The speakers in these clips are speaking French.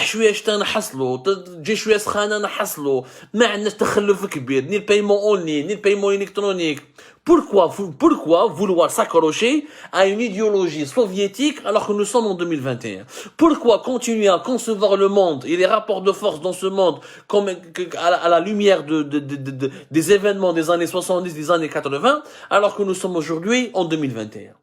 شويه شتا نحصلوا تجي شويه سخانه نحصلوا ما عندناش تخلف كبير ni le paiement en ligne ni le paiement électronique. Pourquoi vouloir s'accrocher à une idéologie soviétique alors que nous sommes en 2021? Pourquoi continuer à concevoir le monde et les rapports de force dans ce monde comme à la lumière des événements des années 70, des années 80 alors que nous sommes aujourd'hui en 2021?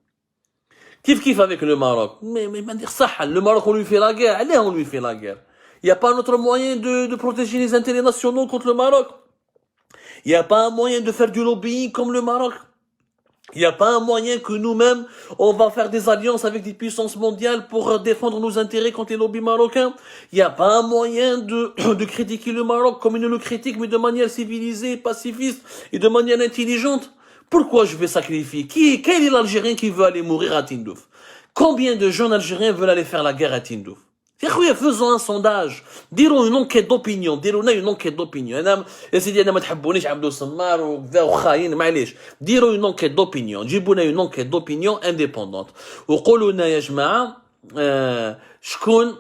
Kif avec le Maroc. Mais dire ça, le Maroc on lui fait la guerre. Allez, on lui fait la guerre. Il n'y a pas un autre moyen de protéger les intérêts nationaux contre le Maroc. Il n'y a pas un moyen de faire du lobbying comme le Maroc. Il n'y a pas un moyen que nous-mêmes, on va faire des alliances avec des puissances mondiales pour défendre nos intérêts contre les lobbies marocains. Il n'y a pas un moyen de critiquer le Maroc comme il le critique, mais de manière civilisée, pacifiste et de manière intelligente. Pourquoi je vais sacrifier? Quel est l'Algérien qui veut aller mourir à Tindouf? Combien de jeunes Algériens veulent aller faire la guerre à Tindouf? Faisons un sondage, dirons une enquête d'opinion, dirons une enquête d'opinion. Dirons une enquête d'opinion, جيبوا une enquête d'opinion indépendante. وقولوا لنا يا جماعة شكون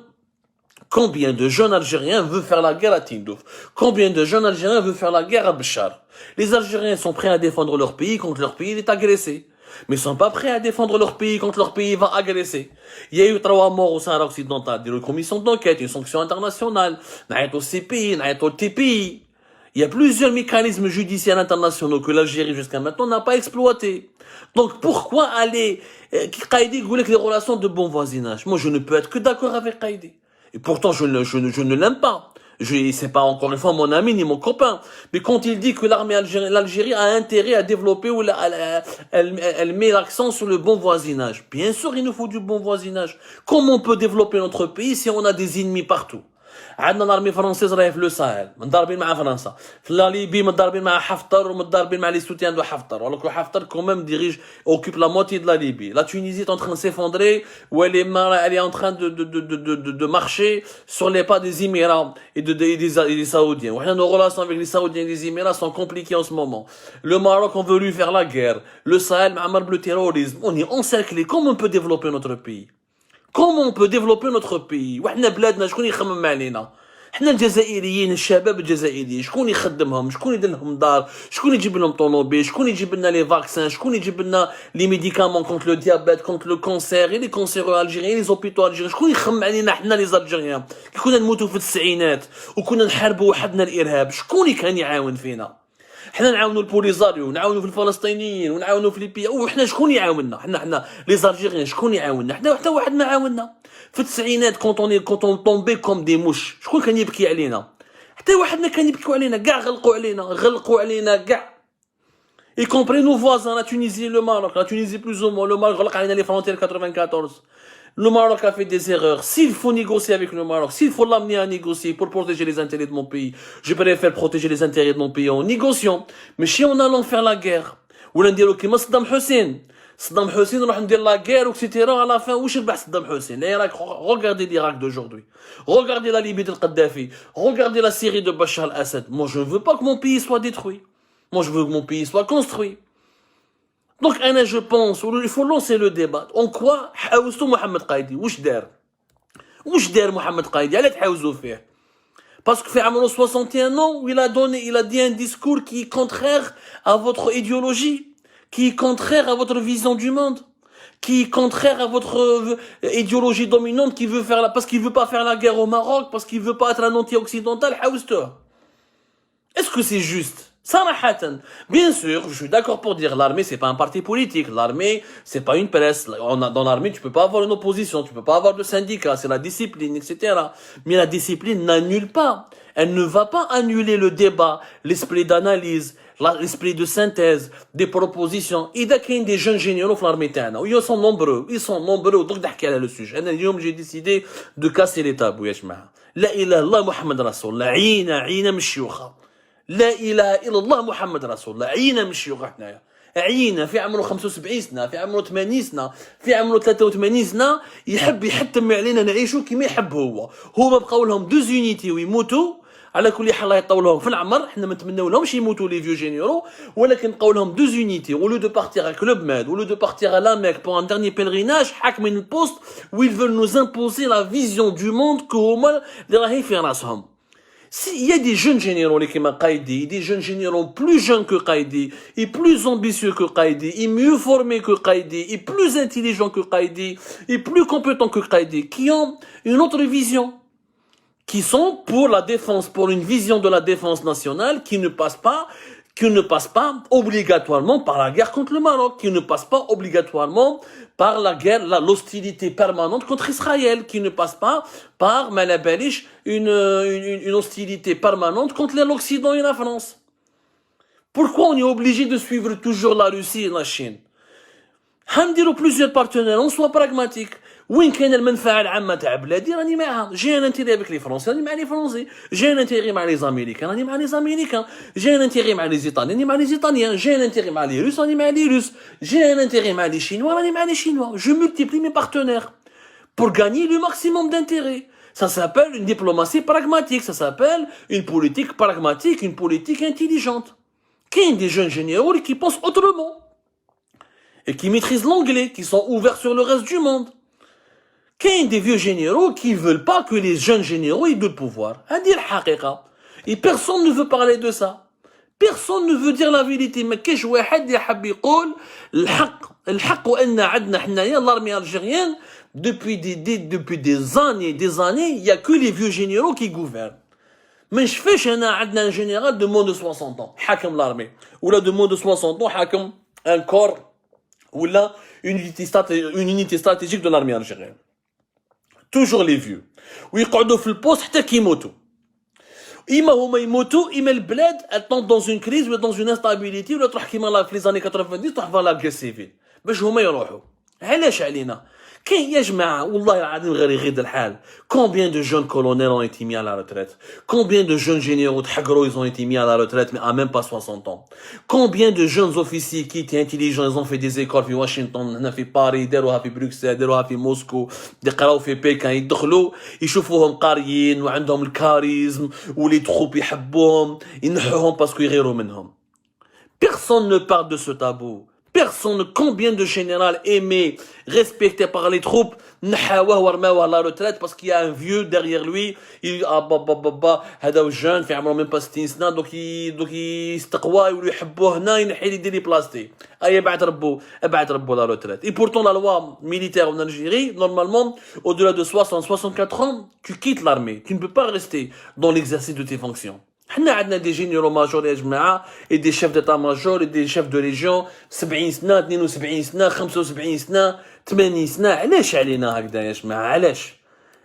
combien de jeunes Algériens veulent faire la guerre à Tindouf? Combien de jeunes Algériens veulent faire la guerre à Béchar? Les Algériens sont prêts à défendre leur pays quand leur pays est agressé. Mais ils sont pas prêts à défendre leur pays quand leur pays va agresser. Il y a eu 3 morts au Sahara occidental, des commissions d'enquête, une sanction internationale, au CPI, au TPI. Il y a plusieurs mécanismes judiciaires internationaux que l'Algérie jusqu'à maintenant n'a pas exploité. Donc pourquoi aller Qaïdi voulait que les relations de bon voisinage? Moi je ne peux être que d'accord avec Qaïdi. Et pourtant je ne l'aime pas. C'est pas encore une fois mon ami ni mon copain. Mais quand il dit que l'Algérie a intérêt à développer ou elle met l'accent sur le bon voisinage. Bien sûr, il nous faut du bon voisinage. Comment on peut développer notre pays si on a des ennemis partout? عندنا الارمي فرنسيز راهي في لو ساهل متضاربين مع فرنسا في ليبي متضاربين مع حفتر ومتضاربين مع لي سوتيان دو حفتر alors que حفتر quand même dirige occupe la moitié de la Libye. La Tunisie est en train de s'effondrer ou elle est en train de marcher sur les pas des Émirats et des Saoudiens. Nos relations avec les Saoudiens et les Émirats sont compliquées en ce moment. Le Maroc on veut lui faire la guerre. Le Sahel معمر le terrorisme. On est encerclé. Comment on peut développer notre pays? Comment on peut développer notre pays? وحنا بلادنا شكون يخمم علينا؟ حنا الجزائريين الشباب الجزائريين شكون يخدمهم؟ شكون يدير لهم دار؟ شكون يجيب لهم طوموبيل؟ شكون يجيب لنا لي فاكسان؟ شكون يجيب لنا لي ميديكامون كونتر لو ديابيت كونتر لو كونسير لي كونسيرو الجيريين لي زوبيتو الجيريين؟ شكون يخمم علينا حنا لي زالجيريان كي كنا نموتوا في التسعينات وكنا نحاربوا وحدنا الارهاب؟ شكون كان يعاون فينا؟ حنا نعاونوا البوليزاريو نعاونوا في الفلسطينيين ونعاونوا في ليبيا وحنا شكون يعاوننا؟ حنا لي زالجيريين شكون يعاوننا؟ حنا حتى واحد ما عاوننا في التسعينات كونطون طومبي كوم دي موش. شكون كان يبكي علينا؟ حتى واحد ما كان يبكيو علينا. كاع غلقوا علينا كاع y compris nos voisins, la Tunisie et le Maroc. La Tunisie plus ou moins, le Maroc غلق علينا les frontières 94. Le Maroc a fait des erreurs. S'il faut négocier avec le Maroc, s'il faut l'amener à négocier pour protéger les intérêts de mon pays, je préfère protéger les intérêts de mon pays en négociant. Mais si en allant faire la guerre, ou l'on dit Saddam Hussein, on va dire la guerre, etc. À la fin, où je vais Saddam Hussein? Regardez l'Irak d'aujourd'hui. Regardez la Libye de Kadhafi. Regardez la Syrie de Bachar al-Assad. Moi, je ne veux pas que mon pays soit détruit. Moi, je veux que mon pays soit construit. Donc, je pense, il faut lancer le débat. En quoi, حاوزتوا محمد قايدي؟ واش دار محمد قايدي؟ علاه تحاوزوا فيه؟ Parce que في عمره 61 ans, il a dit un discours qui est contraire à votre idéologie, qui est contraire à votre vision du monde, qui est contraire à votre idéologie dominante qui veut faire parce qu'il veut pas faire la guerre au Maroc, parce qu'il veut pas être un anti-occidental. حاوزتوه. Est-ce que c'est juste? Sarahatan. Bien sûr, je suis d'accord pour dire l'armée c'est pas un parti politique, l'armée c'est pas une presse. Dans l'armée tu peux pas avoir une opposition, tu peux pas avoir de syndicat, c'est la discipline, etc. Mais la discipline n'annule pas, elle ne va pas annuler le débat, l'esprit d'analyse, l'esprit de synthèse, des propositions. إذا كاين des jeunes généraux في l'armée تاعنا ils sont nombreux donc نحكي على le sujet. أنا اليوم j'ai décidé de casser les tabous يا جماعة. لا إله إلا الله محمد رسول الله. عينا من الشيوخة. لا إله إلا الله محمد رسول الله. عينا من الشيوخ حنايا. عينا في عمره 75 سنة، في عمره 80 سنة، في عمره 83 سنة يحب يحتم علينا نعيشوا كما يحب هو. هما بقاو لهم 2 زونيتي ويموتوا على كل حال الله يطول لهم في العمر. حنا ما نتمناو لهمش يموتوا لي فيو جينيرو، ولكن نبقاو لهم دو زونيتي au lieu de partir à Club Med, au lieu de partir à la Mecque pour un dernier pèlerinage. حاكمين البوست où ils veulent nous imposer la vision du monde que هما اللي راهي في راسهم. S'il y a des jeunes généraux qui m'ont Qaïdi, des jeunes généraux plus jeunes que Qaïdi, et plus ambitieux que Qaïdi, et mieux formés que Qaïdi, et plus intelligents que Qaïdi, et plus compétents que Qaïdi, qui ont une autre vision, qui sont pour la défense, pour une vision de la défense nationale qui ne passe pas obligatoirement par la guerre contre le Maroc, qui ne passe pas obligatoirement par la guerre, l'hostilité permanente contre Israël, qui ne passe pas par, malabalish, une hostilité permanente contre l'Occident et la France. Pourquoi on est obligé de suivre toujours la Russie et la Chine? هنديروا plusieurs partenaires, on soit pragmatique. وين كاين المنفعه العامه تاع بلادي راني معها. جي ان انتيري افيك لي فرونسي راني مع لي فرونسي، جي ان انتيري مع لي زاميريكان راني مع لي زاميريكان، جي ان انتيري مع لي زيطاليان راني مع لي زيطاليان، جي ان انتيري مع لي روس راني مع لي روس، جي ان انتيري مع لي شينوا راني مع لي شينوا. Je multiplie mes partenaires pour gagner le maximum d'intérêt. Ça s'appelle une diplomatie pragmatique, ça s'appelle une politique pragmatique, une politique intelligente. كاين des jeunes généraux qui pensent autrement et qui maîtrisent l'anglais, qui sont ouverts sur le reste du monde. كاين des vieux généraux qui veulent pas que les jeunes généraux aient le pouvoir. هذه الحقيقة. Et personne ne veut parler de ça. Personne ne veut dire la vérité. ما كاينش واحد يحب يقول الحق وأن عندنا حنايا l'armée algérienne depuis des années, il y a que les vieux généraux qui gouvernent. ما نشفاش هنا عندنا un général de moins de 60 ans حاكم l'armée ولا de moins de 60 ans حاكم un corps ولا une unité stratégique de l'armée algérienne. Toujours les vieux ويقعدوا في البوست حتى كيموتوا. إما هما يموتوا إما البلاد elle tombe dans une crise ولا dans une instabilité ولا تروح كيما في les années 90 تروح فالا guerre civile باش هما يروحوا. علاش علينا؟ كاين يا جماعة والله العظيم غير يغيض الحال. Combien de jeunes colonels ont été mis à la retraite? Combien de jeunes généraux تحقروا ils ont été mis à la retraite mais à même pas 60 ans? Combien de jeunes officiers qui étaient intelligents ils ont fait des écoles في واشنطن هنا في باريس داروها في بروكسل داروها في موسكو يقراو في بكين يدخلوا يشوفوهم قاريين وعندهم الكاريزم ولي تروب يحبوهم ينحوهم باسكو يغيروا منهم. Personne ne parle de ce tabou. Personne, combien de généraux aimés, respectés par les troupes, نحاوه ورماوه à la retraite parce qu'il y a un vieux derrière lui, il هذا jeune في عمره même pas 60 سنة donc يستقوى يولوا يحبوه هنا ينحي لي يدير بلاصتي. اي ابعث ربو la retraite. Et pourtant la loi militaire en Algérie, normalement, au-delà de 64 ans, tu quittes l'armée. Tu ne peux pas rester dans l'exercice de tes fonctions. حنا عندنا دي جينيرو ماجور يا جماعه اي دي شيف ديتا ماجور اي دي شيف دو ليجيون 70 سنه 72 سنه 75 سنه 80 سنه. علاش علينا هكذا يا جماعه؟ علاش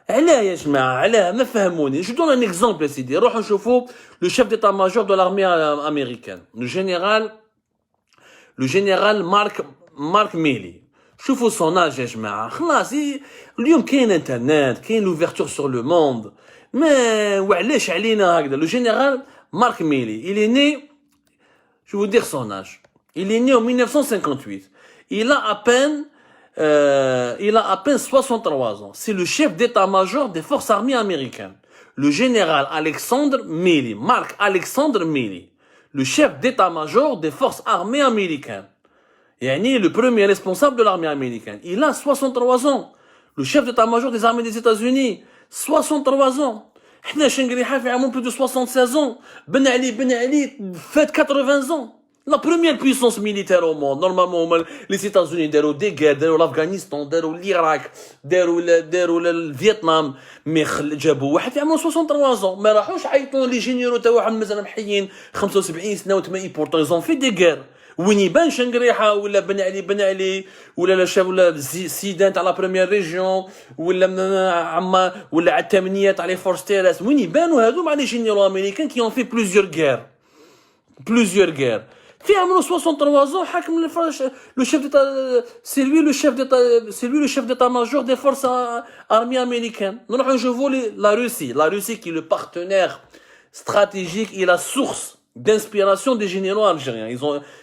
يا جماعه علاه؟ ما فهموني. جو دون ان اكزومبل يا سيدي. روحوا نشوفوا لو شيف ديتا ماجور دو لارمي امريكان لو جينيرال مارك ميلي. شوفوا سون اج يا جماعه. خلاص اليوم كاين انترنت كاين لوفيرتور سور لو موند. Mais وعلاش علينا هكذا؟ Le général Marc Milley, il est né, je vais vous dire son âge. Il est né en 1958. Il a à peine 63 ans. C'est le chef d'état-major des forces armées américaines. Le général Alexander Milley, Marc Alexander Milley, le chef d'état-major des forces armées américaines. يعني le premier responsable de l'armée américaine. Il a 63 ans. Le chef d'état-major des armées des États-Unis. 63 ans. حنا شنقريحه في عمرهم plus de 76 ans. Ben Ali fait 80 ans. La première puissance militaire au monde. Normalement, les États-Unis داروا des guerres, داروا l'Afghanistan, داروا l'Irak, داروا le Vietnam. Mais جابوا واحد في عمره 63 ans. ما راحوش عيطوا لي جينيرو تاعهم مازال محيين 75 سنه و80. Pourtant ils ont fait des guerres. وين يبان شنقريحه ولا بن علي ولا لا شاف ولا سيدان تاع لا بروميير ريجيون ولا عما ولا على الثمانينات تاع لي فورس تيرس. وين يبانوا هادو مع لي جينيرو امريكان كي اون في بلوزيور غير في عمره 63 ans حاكم لو شيف ديتا سي لوي لو شيف ديتا ماجور دي فورس ارمي امريكان. نروحو نشوفو لا روسي qui est le partenaire stratégique et la source d'inspiration des généraux algériens.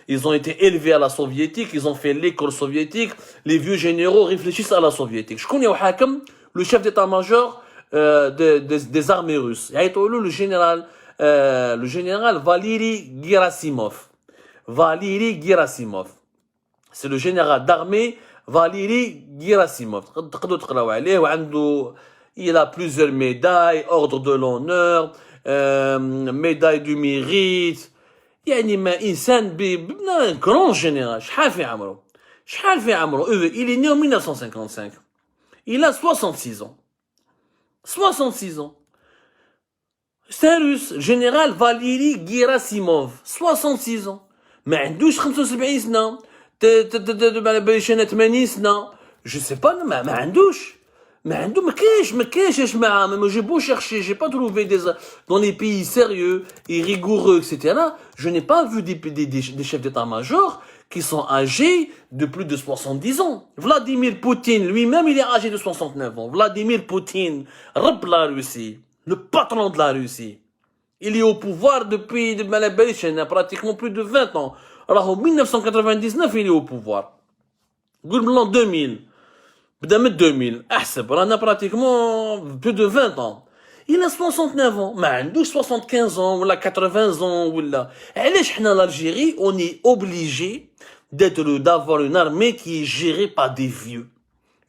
Ils ont été élevés à la soviétique, ils ont fait l'école soviétique, les vieux généraux réfléchissent à la soviétique. Je connais le chef d'état-major des armées russes. Le général le général Valéry Gerasimov. Valéry Gerasimov. C'est le général d'armée Valéry Gerasimov. Il a plusieurs médailles, ordre de l'honneur, médaille du mérite. يعني ما إنسان un grand général. شحال في عمره؟ شحال في عمره؟ Il est né en 1955. Il a 66 ans. 66 ans. C'est un russe, général Valéry Gerasimov. 66 ans. ما عندوش 75 سنة. 80 سنة. Je sais pas, ما عندوش. ما كاينش يا جماعة. Mais j'ai beau chercher, j'ai pas trouvé dans les pays sérieux et rigoureux, etc. Je n'ai pas vu des chefs d'état-major qui sont âgés de plus de 70 ans. Vladimir Poutine, lui-même, il est âgé de 69 ans. Vladimir Poutine, Rab la Russie, le patron de la Russie. Il est au pouvoir depuis pratiquement plus de 20 ans. Alors en 1999, il est au pouvoir. L'an 2000. بدأ 2000 احسب رانا pratiquement plus de 20 ans. Il a 69 ans, ما عندوش 75 ans ولا 80 ans ولا. علاش حنا l'Algérie on est obligé d'avoir une armée qui est gérée par des vieux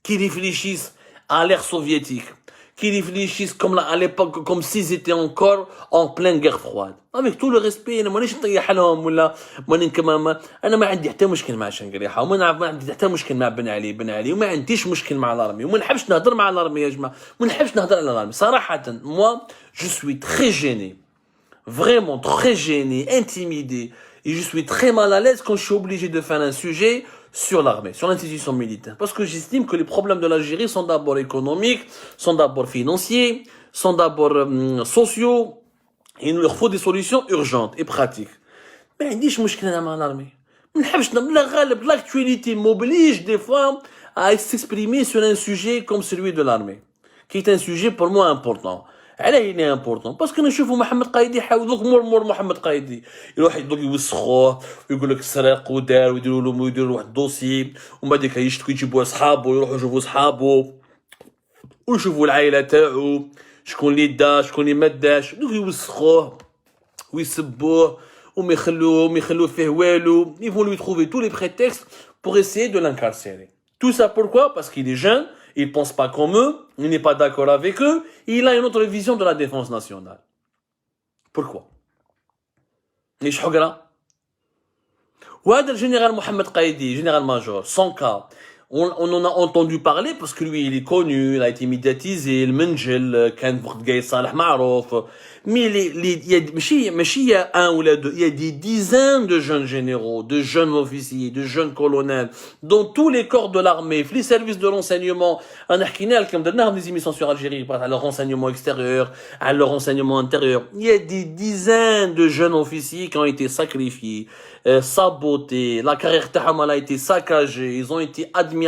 qui réfléchissent à l'ère soviétique, qui réfléchissent comme à l'époque, comme s'ils étaient encore en pleine guerre froide. Avec tout le respect, انا مانيش نطيح لهم ولا ماني كما انا ما عندي حتى مشكل مع شنقريحه وما عندي حتى مشكل مع بن علي وما عنديش مشكل مع الارمي وما نحبش نهضر مع الارمي يا جماعه ما نحبش نهضر على الارمي صراحه. Moi je suis très gêné, vraiment très gêné, intimidé et je suis très mal à l'aise quand je suis obligé de faire un sujet sur l'armée, sur l'institution militaire. Parce que j'estime que les problèmes de l'Algérie sont d'abord économiques, sont d'abord financiers, sont d'abord sociaux. Il leur faut des solutions urgentes et pratiques. Mais il dit, je me suis dans l'armée. L'actualité m'oblige des fois à s'exprimer sur un sujet comme celui de l'armée, qui est un sujet pour moi important. علاه il est important parce que نشوفوا محمد قايدي حاولوك مور محمد قايدي يروح يدوك يوسخوه ويقول لك سرق ودار ويديروا له واحد الدوسي ومن بعد يشتكوا يجيبوا اصحابه يروحوا يشوفوا اصحابه ويشوفوا العائله تاعو شكون اللي دا شكون اللي ما داش دوك يوسخوه ويسبوه وما يخلوه فيه والو. Ils vont lui trouver tous les prétextes pour essayer de l'incarcérer. Tout ça pourquoi? Parce qu'il est jeune. Il ne pense pas comme eux, il n'est pas d'accord avec eux, il a une autre vision de la défense nationale. Pourquoi? ليش حقرة؟ وهذا الجنرال محمد قايدي, général-major, son cas, on en a entendu parler parce que lui, il est connu, il a été médiatisé, le Menjel, كان وقت جاي صالح معروف. Mais il y a un ou deux, il y a des dizaines de jeunes généraux, de jeunes officiers, de jeunes colonels, dans tous les corps de l'armée, les services de renseignement. On a des émissions sur Algérie, à leur renseignement extérieur, à leur renseignement intérieur. Il y a des dizaines de jeunes officiers qui ont été sacrifiés, sabotés, la carrière Tahama a été saccagée, ils ont été admis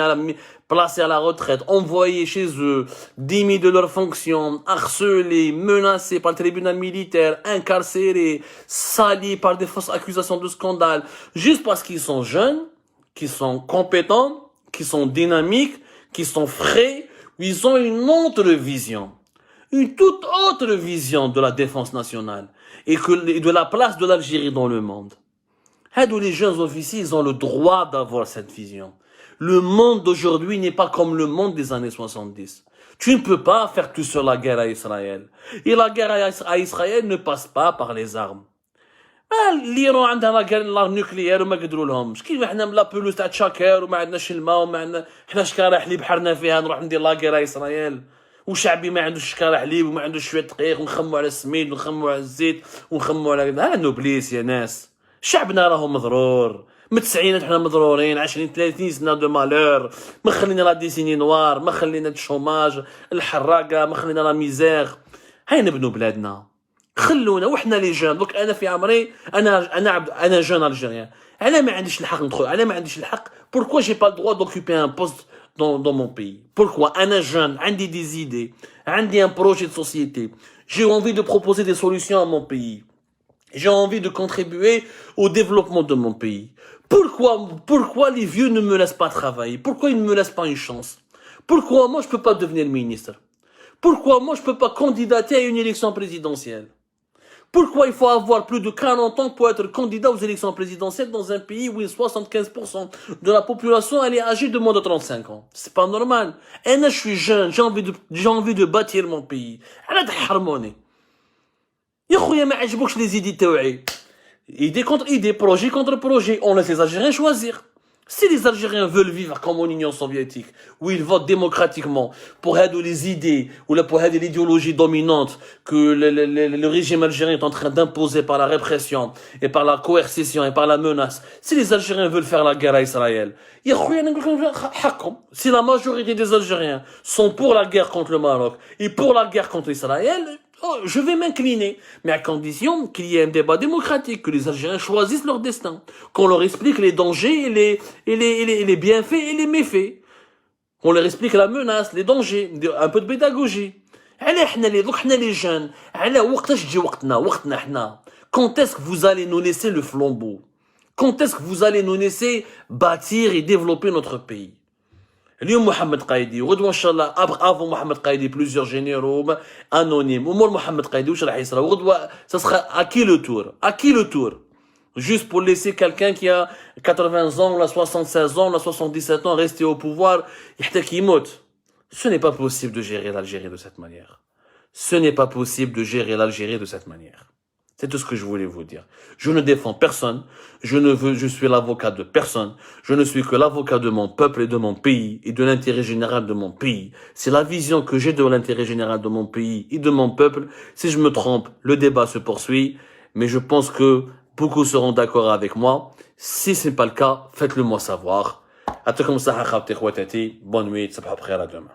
placés à la retraite, envoyés chez eux, démis de leurs fonctions, harcelés, menacés par le tribunal militaire, incarcérés, salis par des fausses accusations de scandale, juste parce qu'ils sont jeunes, qu'ils sont compétents, qu'ils sont dynamiques, qu'ils sont frais, ils ont une autre vision, une toute autre vision de la défense nationale et de la place de l'Algérie dans le monde. Les jeunes officiers, ils ont le droit d'avoir cette vision. Le monde d'aujourd'hui n'est pas comme le monde des années 70. Tu ne peux pas faire tout sur la guerre à Israël. Et la guerre à Israël ne passe pas par les armes. l'Iran عندها l'arme nucléaire وما قدروا لهمش كيف احنا لا بولوس تاع تشاكر وما عندناش الماء وما عندنا احنا شكاره حليب حرنا فيها نروح ندير لا غير اسرائيل وشعبي ما عندوش شكاره حليب وما عندوش شويه دقيق ونخموا على السميد ونخموا على الزيت ونخموا على ها نوبليس يا ناس. شعبنا راهو مضرور من التسعينات حنا مضرورين 20 30 سنه دو مالور ما خلينا لا ديسيني نوار ما خلينا الشوماج الحراقه ما خلينا لا ميزير. هاي نبنوا بلادنا خلونا وحنا لي جون. دوك انا في عمري انا جون الجيريان انا ما عنديش الحق ندخل انا ما عنديش الحق. pourquoi j'ai pas le droit d'occuper un poste dans mon pays? pourquoi انا jeune عندي des idées عندي un projet de société, j'ai envie de proposer des solutions à mon pays, j'ai envie de contribuer au développement de mon pays. Pourquoi les vieux ne me laissent pas travailler? Pourquoi ils ne me laissent pas une chance? Pourquoi moi je peux pas devenir ministre? Pourquoi moi je peux pas candidater à une élection présidentielle? Pourquoi il faut avoir plus de 40 ans pour être candidat aux élections présidentielles dans un pays où 75% de la population elle est âgée de moins de 35 ans? C'est pas normal. Et là, je suis jeune, j'ai envie de bâtir mon pays. على تحرموني. يا خويا ما عجبوكش les idées تاوعي. Idée contre idée, projet contre projet. On laisse les Algériens choisir. Si les Algériens veulent vivre comme en Union soviétique, où ils votent démocratiquement pour aider les idées, ou pour aider l'idéologie dominante que le régime algérien est en train d'imposer par la répression, et par la coercition, et par la menace, si les Algériens veulent faire la guerre à Israël, si la majorité des Algériens sont pour la guerre contre le Maroc, et pour la guerre contre Israël, je vais m'incliner, mais à condition qu'il y ait un débat démocratique, que les Algériens choisissent leur destin, qu'on leur explique les dangers et les bienfaits et les méfaits, qu'on leur explique la menace, les dangers, un peu de pédagogie. Les jeunes, quand est-ce que vous allez nous laisser le flambeau? Quand est-ce que vous allez nous laisser bâtir et développer notre pays? اليوم محمد قايدي وغدوه ان شاء الله افون محمد قايدي بلوزيور جينيرو انونيم ومور محمد قايدي واش راح يصرى وغدوه ça sera à qui le tour juste pour laisser quelqu'un qui a 80 ans ou 76 ans ou 77 ans rester au pouvoir يحتاج يموت. Ce n'est pas possible de gérer l'Algérie de cette manière. Ce n'est pas possible de gérer l'Algérie de cette manière. C'est tout ce que je voulais vous dire. Je ne défends personne. Je suis l'avocat de personne. Je ne suis que l'avocat de mon peuple et de mon pays et de l'intérêt général de mon pays. C'est la vision que j'ai de l'intérêt général de mon pays et de mon peuple. Si je me trompe, le débat se poursuit. Mais je pense que beaucoup seront d'accord avec moi. Si ce n'est pas le cas, faites-le moi savoir. Bonne nuit, ça va après à demain.